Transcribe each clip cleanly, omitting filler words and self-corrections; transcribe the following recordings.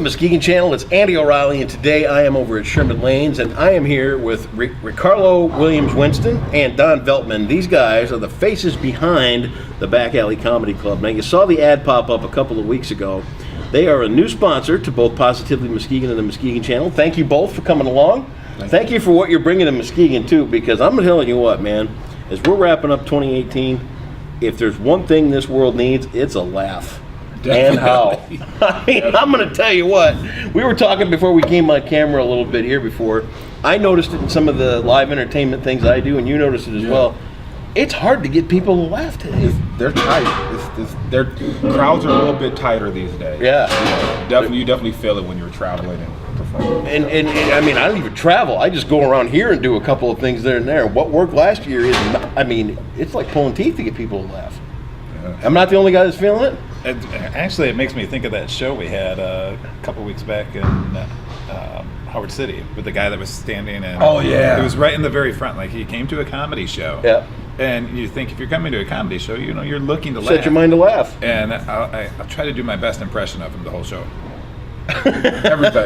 Muskegon channel. It's Andy O'Reilly, and today I am over at Sherman Lanes, and I am here with Ricardo Winston and Don Veltman. These guys are the faces behind the Back Alley Comedy Club. Now, you saw the ad pop up a couple of weeks ago. They are a new sponsor to both Positively Muskegon and the Muskegon channel. Thank you both for coming along. Thank you for what you're bringing to Muskegon, too, because I'm telling you what, man, as we're wrapping up 2018, if there's one thing this world needs, it's a laugh. And how? I mean, I'm going to tell you what. We were talking before we came on camera a little bit here before. I noticed it in some of the live entertainment things I do, and you noticed it as well. It's hard to get people to laugh today. They're tight. Their crowds are a little bit tighter these days. Yeah. You definitely feel it when you're traveling and performing. And I mean, I don't even travel. I just go around here and do a couple of things there and there. What worked last year is, I mean, it's like pulling teeth to get people to laugh. Yeah. I'm not the only guy that's feeling it. Actually, it makes me think of that show we had a couple weeks back in Howard City with the guy that was standing and he was right in the very front, like he came to a comedy show. Yeah. And you think if you're coming to a comedy show, you know, you're looking to laugh. Set your mind to laugh. And I'll try to do my best impression of him the whole show. Everything.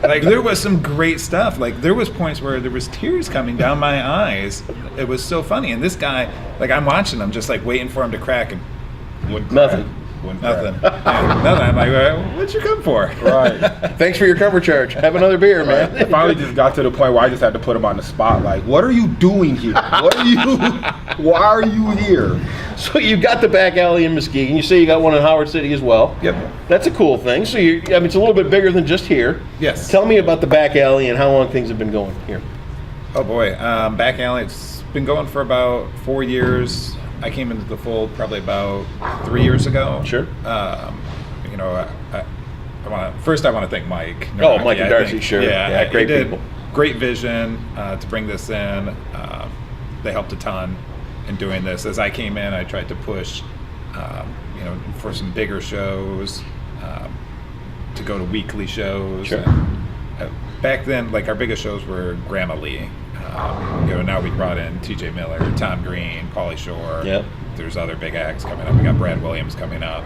Like, there was some great stuff. Like, there was points where there was tears coming down my eyes. It was so funny. And this guy, like, I'm watching him, just like waiting for him to crack, and nothing. Nothing. Yeah, nothing. I'm like, well, what'd you come for? Right. Thanks for your cover charge. Have another beer, man. I finally just got to the point where I just had to put him on the spot. Like, what are you doing here? Why are you here? So you got the Back Alley in Muskegon. You say you got one in Howard City as well. Yep. That's a cool thing. So I mean, it's a little bit bigger than just here. Yes. Tell me about the Back Alley and how long things have been going here. Oh boy, Back Alley. It's been going for about 4 years. I came into the fold probably about 3 years ago. Sure. You know, I want to thank Mike. Mike and Darcy, sure. Yeah, great people. Great vision to bring this in. They helped a ton in doing this. As I came in, I tried to push, you know, for some bigger shows, to go to weekly shows. Sure. And, back then, like, our biggest shows were Grandma Lee. You know, now we brought in T.J. Miller, Tom Green, Pauly Shore. Yep. There's other big acts coming up. We got Brad Williams coming up.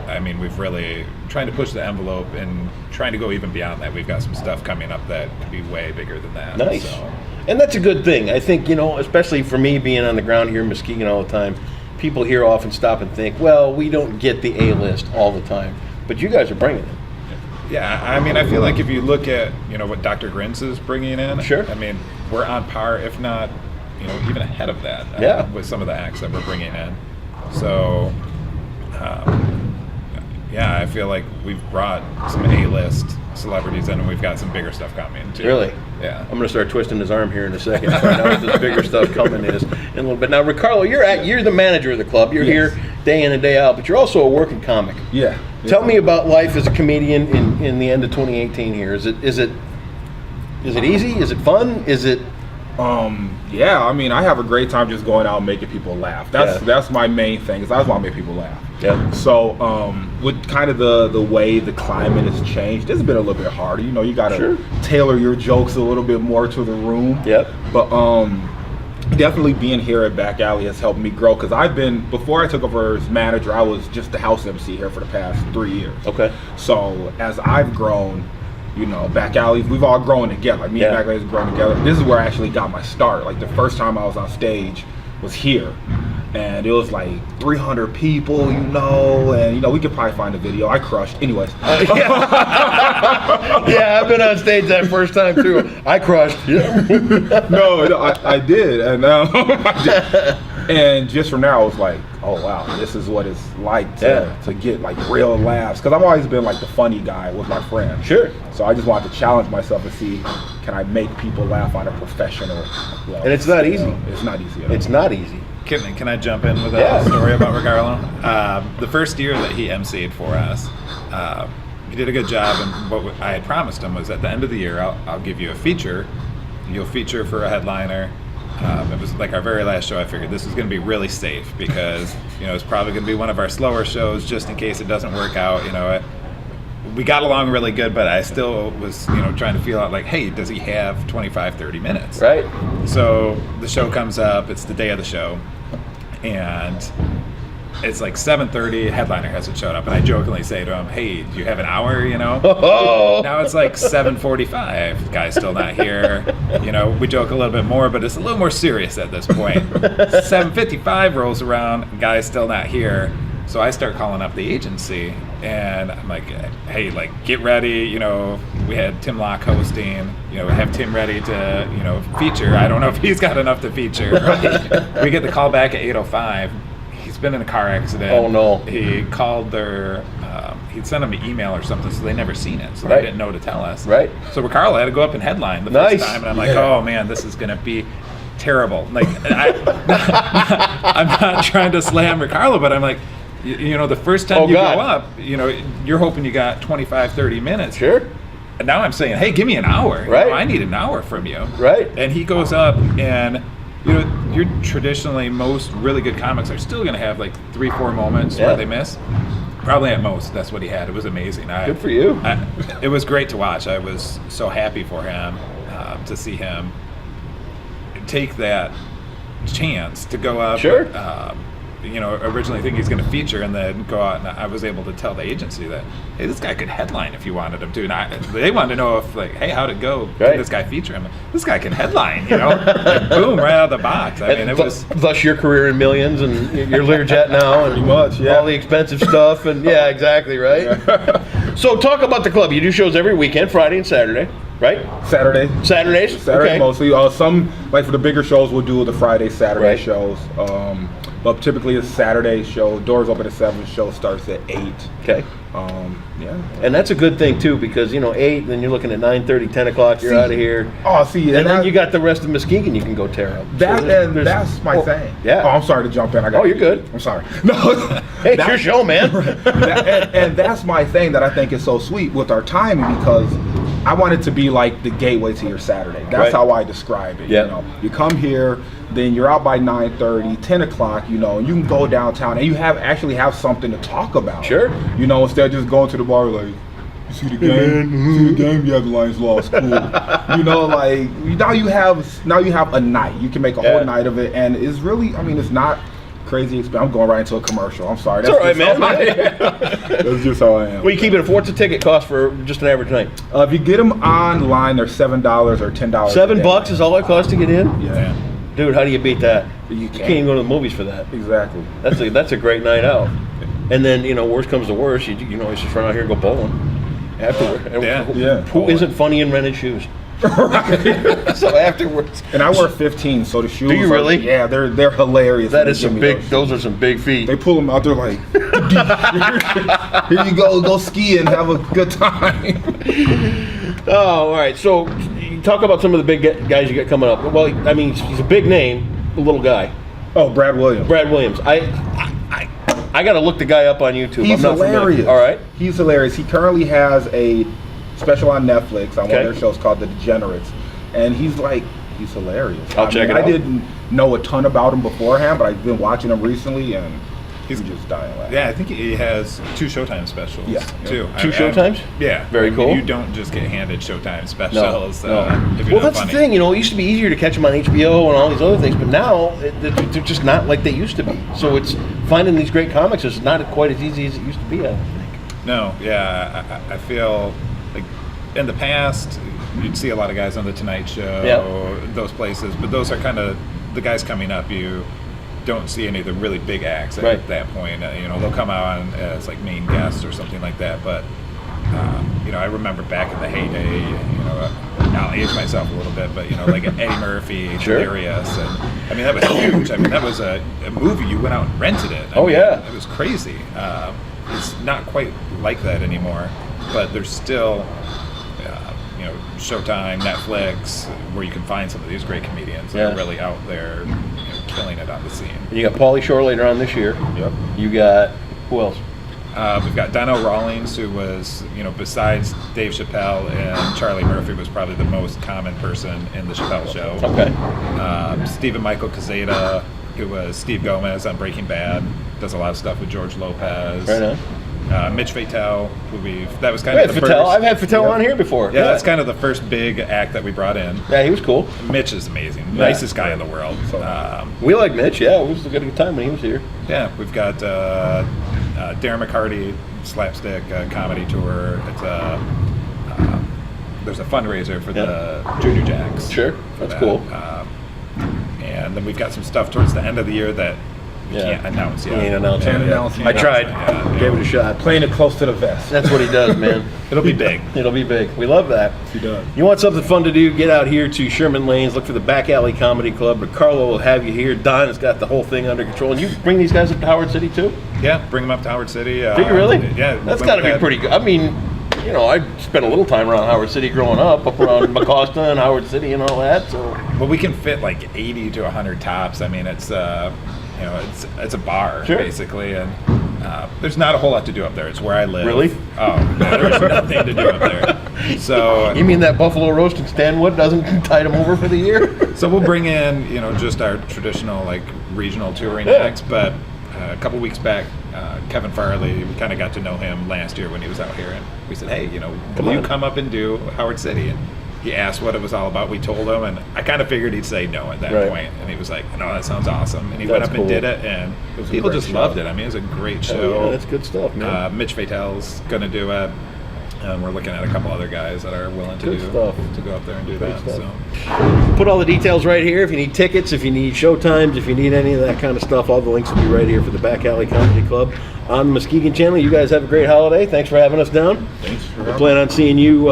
I mean, we've really trying to push the envelope and trying to go even beyond that. We've got some stuff coming up that could be way bigger than that. Nice. So. And that's a good thing. I think, you know, especially for me being on the ground here in Muskegon all the time, people here often stop and think, well, we don't get the A-list all the time. But you guys are bringing it. Yeah, I mean, I feel like if you look at, you know, what Dr. Grins is bringing in, sure. I mean, we're on par, if not, you know, even ahead of that with some of the acts that we're bringing in. So, yeah, I feel like we've brought some A-list celebrities in, and we've got some bigger stuff coming, too. Really? Yeah. I'm going to start twisting his arm here in a second to find out what this bigger stuff coming is in a little bit. Now, Ricardo, you're the manager of the club. You're here day in and day out, but you're also a working comic. Yeah. Tell me about life as a comedian in the end of 2018 here. Is it easy? Is it fun? Is it? Yeah. I mean, I have a great time just going out and making people laugh. That's my main thing. Is I just want to make people laugh. Yeah. So, with kind of the way the climate has changed, it's been a little bit harder. You know, you got to tailor your jokes a little bit more to the room. Yep. But definitely being here at Back Alley has helped me grow, because before I took over as manager, I was just the house MC here for the past 3 years. Okay. So as I've grown, you know, Back Alley, we've all grown together. Like, me and Back Alley has grown together. This is where I actually got my start. Like, the first time I was on stage was here. And it was like 300 people, you know, and, you know, we could probably find a video. I crushed. Anyways. Yeah, I've been on stage that first time, too. I crushed. No, I did. And I did. And just from there, I was like, oh, wow, this is what it's like to get, like, real laughs. Because I've always been, like, the funny guy with my friends. Sure. So I just wanted to challenge myself and see, can I make people laugh on a professional level? And it's not easy. It's not easy at all. It's not easy. Can I jump in with a story about Ricardo? The first year that he emceed for us, he did a good job, and what I had promised him was at the end of the year, I'll give you a feature. You'll feature for a headliner. It was like our very last show. I figured this is going to be really safe because, you know, it's probably going to be one of our slower shows just in case it doesn't work out. You know, we got along really good, but I still was, you know, trying to feel out like, hey, does he have 25, 30 minutes? Right. So the show comes up. It's the day of the show. And it's like 7:30. Headliner hasn't showed up, and I jokingly say to him, "Hey, do you have an hour?" You know. Now it's like 7:45. Guy's still not here. You know, we joke a little bit more, but it's a little more serious at this point. 7:55 rolls around. Guy's still not here. So I start calling up the agency, and I'm like, "Hey, like, get ready. You know, we had Tim Locke hosting. You know, have Tim ready to, you know, feature. I don't know if he's got enough to feature." We get the call back at 8:05. He's been in a car accident. Oh, no. He called their. He'd sent them an email or something, so they never seen it, so Right. they didn't know to tell us. Right. So Ricardo had to go up and headline the Nice. first time, and I'm like, "Oh man, this is gonna be." Terrible. Like, I'm not trying to slam Ricardo, but I'm like, you know, the first time Oh, you God. go up, you know, you're hoping you got 25, 30 minutes. Sure. And now I'm saying, hey, give me an hour. You Right. know, I need an hour from you. Right. And he goes up, and, you know, you're traditionally, most really good comics are still going to have like 3-4 moments Yeah. where they miss. Probably at most, that's what he had. It was amazing. Good for you. It was great to watch. I was so happy for him to see him take that chance to go up. Sure. You know, originally thinking he's going to feature, and then go out, and I was able to tell the agency that, hey, this guy could headline if you wanted him to. And they wanted to know if, like, hey, how'd it go? Right. Did this guy feature him? This guy can headline, you know? Like, boom, right out of the box. I mean, it was. Thus your career in millions and your Learjet now, and Pretty much, yeah. all the expensive stuff, and yeah, exactly, right. So talk about the club. You do shows every weekend, Friday and Saturday, right? Saturday. Saturdays. Okay. Mostly. Some, like for the bigger shows, we'll do the Friday, Saturday Right. shows. But typically it's Saturday show. Doors open at 7. Show starts at 8. Okay. Yeah. And that's a good thing too, because 8, then you're looking at 9:30, 10 o'clock. You're See, out of here. Oh, see, And then that- you got the rest of Muskegon you can go tear up. That So there's- and that's my thing. Yeah. Oh, I'm sorry to jump in. I got. Oh, you're good. I'm sorry. No. Hey, it's that- your show, man. and that's my thing that I think is so sweet with our timing, because I want it to be like the gateway to your Saturday. That's Right. how I describe it. Yeah. You know, you come here, then you're out by 9:30, 10 o'clock. You know, you can go downtown and you actually have something to talk about. Sure. You know, instead of just going to the bar like, you see the game? You see the game? Yeah, the Lions lost. Cool. You know, like now you have a night. You can make a Yeah. whole night of it, and it's really, I mean, it's not crazy expensive. I'm going right into a commercial. I'm sorry. It's all right, just man. how I am. That's just how I am. Well, you keep it at what's a ticket cost for just an average night? If you get them online, they're $7 or $10. $7 is all it costs to get in. Yeah, Dude, how do you beat that? You can't even go to the movies for that. exactly. That's a great night out. And then worst comes to worst, you know, you just run out here and go bowling afterward. And Yeah. Who isn't funny in rented shoes? So afterwards, And I wear 15, so the shoes. Do you are- really? Yeah, they're hilarious. that when is they give some me big. those. Those are some big feet. They pull them out. They're like, here you go ski and have a good time. Oh, all right. So you talk about some of the big guys you got coming up. Well, I mean, he's a big name, a little guy. Oh, Brad Williams. Brad Williams. I got to look the guy up on YouTube. He's I'm not familiar. hilarious. All right. He's hilarious. He currently has a special on Netflix on one Okay. of their shows called The Degenerates, and he's hilarious. I'll check it out. I didn't know a ton about him beforehand, but I've been watching him recently, and he's just dying laughing. Yeah, I think he has 2 Showtime specials, Yeah. too. Two Showtimes? Yeah. Very cool. You don't just get handed Showtime No. specials. no. If you're Well, not that's funny. the thing. You know, it used to be easier to catch them on HBO and all these other things, but now they're just not like they used to be. So it's finding these great comics is not quite as easy as it used to be. I don't think. No, yeah, I feel like in the past you'd see a lot of guys on the Tonight Show, Yeah. those places, but those are kind of the guys coming up. You don't see any of the really big acts Right. at that point. You know, they'll come out as like main guests or something like that. But you know, I remember back in the heyday. You know, I'll age myself a little bit, but you know, like Eddie Murphy, Sure. Delirious, and I mean that was huge. I mean that was a movie you went out and rented it. I Oh, mean, yeah. it was crazy. It's not quite like that anymore, but there's still, you know, Showtime, Netflix, where you can find some of these great comedians that Yeah. are really out there, you know, killing it on the scene. You got Pauly Shore later on this year. Yep. You got who else? We've got Donnell Rawlings, who was, you know, besides Dave Chappelle and Charlie Murphy, was probably the most common person in the Chappelle Show. Okay. Stephen Michael Cazeta, who was Steve Gomez on Breaking Bad, does a lot of stuff with George Lopez. Right on. Mitch Fatel, that was kind Yeah, of the Fatel. first. I've had Fatel on here before. Yeah, that's kind of the first big act that we brought in. Yeah, he was cool. Mitch is amazing, nicest guy in the world. We like Mitch. Yeah, it was a good time when he was here. Yeah, we've got Darren McCarty slapstick comedy tour. It's there's a fundraiser for the Junior Jacks. Sure, that's cool. And then we've got some stuff towards the end of the year that we can't announce yet. Can't announce Can't it. announce it. I tried. Yeah. Gave it a shot. Playing it close to the vest. That's what he does, man. It'll be big. It'll be big. We love that. He does. You want something fun to do? Get out here to Sherman Lanes. Look for the Back Alley Comedy Club. Ricardo will have you here. Don has got the whole thing under control. And you bring these guys up to Howard City too? Yeah, bring them up to Howard City. Do you really? Yeah. That's got to be pretty good. I mean, you know, I spent a little time around Howard City growing up around Muskegon and Howard City and all that. So, Well, we can fit like 80 to 100 tops. I mean, it's it's a bar basically, and there's not a whole lot to do up there. It's where I live. Really? Oh, no, there's nothing to do up there. So you mean that Buffalo Roast in Stanwood doesn't tide them over for the year? So we'll bring in, just our traditional like regional touring acts, but a couple weeks back, Kevin Farley, we kind of got to know him last year when he was out here, and we said, hey, will you come up and do Howard City? And he asked what it was all about. We told him, and I kind of figured he'd say no at that point. And he was like, no, that sounds awesome. And he went up and did it, and people just loved it. I mean, it was a great show. Yeah, that's good stuff, man. Mitch Fatel's going to do it. And we're looking at a couple other guys that are willing to to go up there and do that. So put all the details right here. If you need tickets, if you need showtimes, if you need any of that kind of stuff, all the links will be right here for the Back Alley Comedy Club on the Muskegon channel. You guys have a great holiday. Thanks for having us down. Thanks for We plan on seeing you.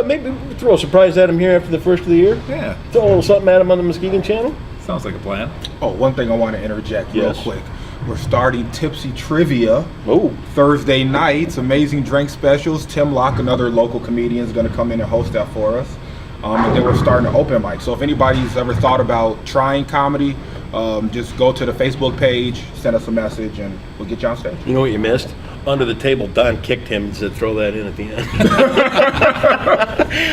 Maybe we'll throw a surprise at him here after the first of the year. Yeah, Throw a little something at him on the Muskegon channel. sounds like a plan. Oh, one thing I want to interject real quick. We're starting Tipsy Trivia Thursday nights. Amazing drink specials. Tim Locke, another local comedian, is going to come in and host that for us. And then we're starting an open mic. So if anybody's ever thought about trying comedy, just go to the Facebook page, send us a message, and we'll get you on stage. You know what you missed? Under the table, Don kicked him and said, throw that in at the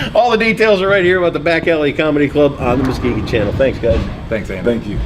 end. All the details are right here about the Back Alley Comedy Club on the Muskegon channel. Thanks, guys. Thanks, Andy. Thank you.